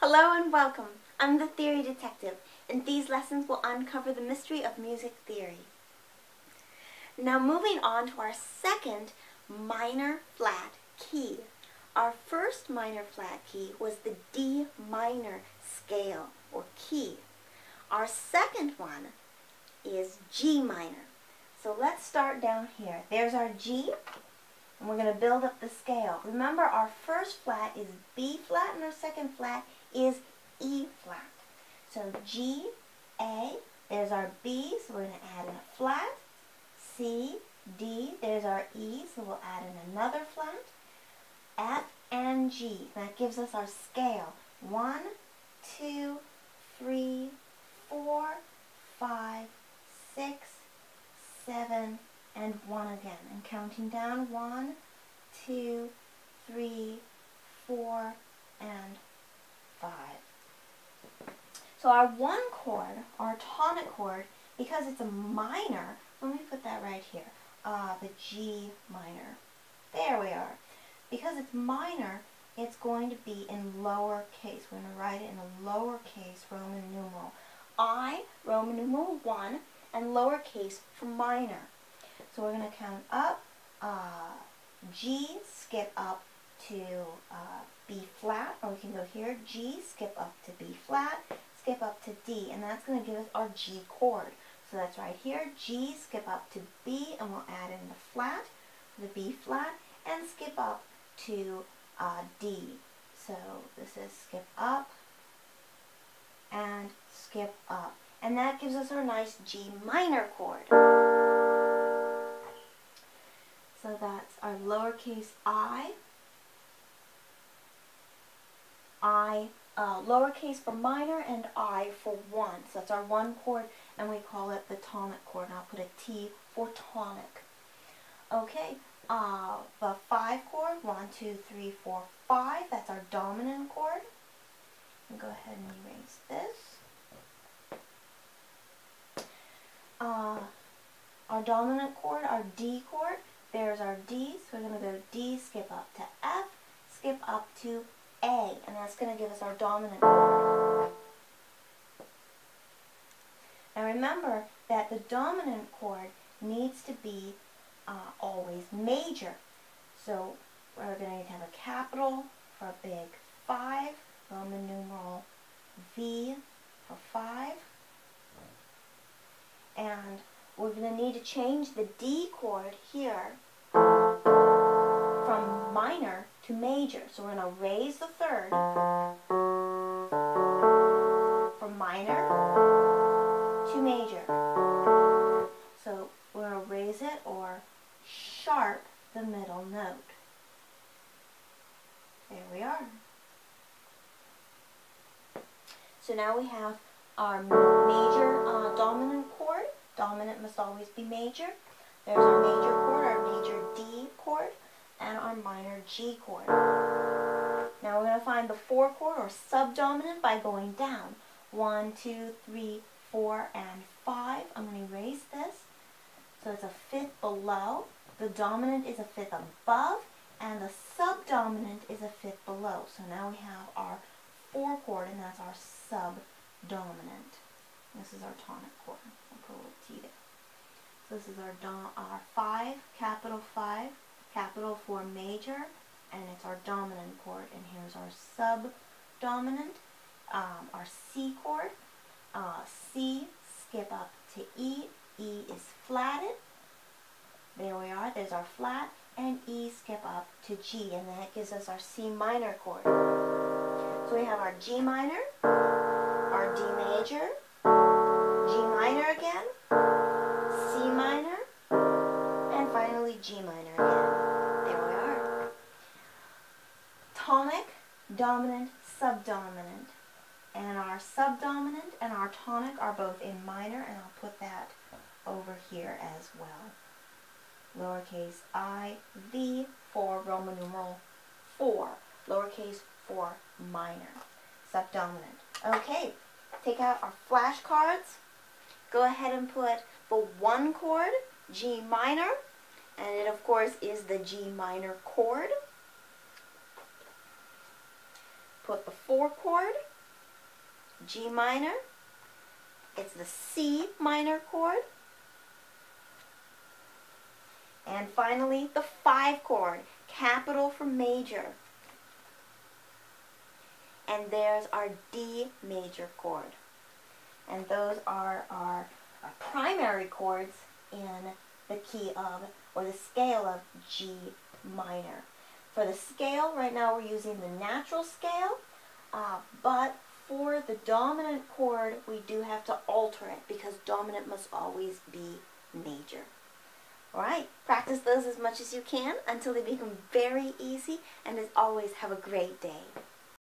Hello and welcome. I'm the Theory Detective, and these lessons will uncover the mystery of music theory. Now moving on to our second minor flat key. Our first minor flat key was the D minor scale or key. Our second one is G minor. So let's start down here. There's our G, and we're going to build up the scale. Remember, our first flat is B flat, and our second flat is E flat. So G, A, there's our B, so we're going to add in a flat. C, D, there's our E, so we'll add in another flat. F and G, that gives us our scale. 1, 2, 3, 4, 5, 6, 7, and 1 again. And counting down, 1, 2, 3, 4, and 5. So our 1 chord, our tonic chord, because it's a minor, let me put that right here, the G minor. There we are. Because it's minor, it's going to be in lower case. We're going to write it in a lowercase Roman numeral. I, Roman numeral 1, and lowercase for minor. So we're going to count up, G, skip up to B flat, or we can go here, G, skip up to B flat, skip up to D, and that's going to give us our G chord. So that's right here, G, skip up to B, and we'll add in the flat, the B flat, and skip up to D. So this is skip up and skip up. And that gives us our nice G minor chord. So that's our lowercase I, lowercase for minor, and I for 1. So that's our 1 chord, and we call it the tonic chord. And I'll put a T for tonic. Okay, the 5 chord, 1, 2, 3, 4, 5. That's our dominant chord. And go ahead and erase this. Our dominant chord, our D chord, there's our D, so we're going to go D, skip up to F, skip up to A, and that's going to give us our dominant chord. Now remember that the dominant chord needs to be always major. So we're going to have a capital for a big 5, Roman numeral V for 5, and we're going to need to change the D chord here from minor to major. So we're going to raise the third from minor to major. So we're going to raise it or sharp the middle note. There we are. So now we have our major dominant chord. Dominant must always be major. There's our major chord, our major D chord, and our minor G chord. Now we're going to find the 4 chord or subdominant by going down. 1, 2, 3, 4, and 5. I'm going to erase this. So it's a 5th below. The dominant is a 5th above, and the subdominant is a 5th below. So now we have our 4 chord, and that's our subdominant. This is our tonic chord. I'll put a little T there. So this is our 5, capital for major, and it's our dominant chord. And here's our subdominant, our C chord. C, skip up to E. E is flatted. There we are. There's our flat. And E, skip up to G, and that gives us our C minor chord. So we have our G minor, our D major, G minor again, C minor, and finally G minor again. There we are. Tonic, dominant, subdominant. And our subdominant and our tonic are both in minor, and I'll put that over here as well. Lowercase I, V for Roman numeral 4. Lowercase for minor. Subdominant. Okay, take out our flashcards. Go ahead and put the 1 chord, G minor, and it of course is the G minor chord. put the 4 chord, G minor, it's the C minor chord, and finally the 5 chord, capital for major. And there's our D major chord. And those are our primary chords in the key of, or the scale of G minor. For the scale, right now we're using the natural scale, but for the dominant chord, we do have to alter it because dominant must always be major. Alright, practice those as much as you can until they become very easy, and as always, have a great day.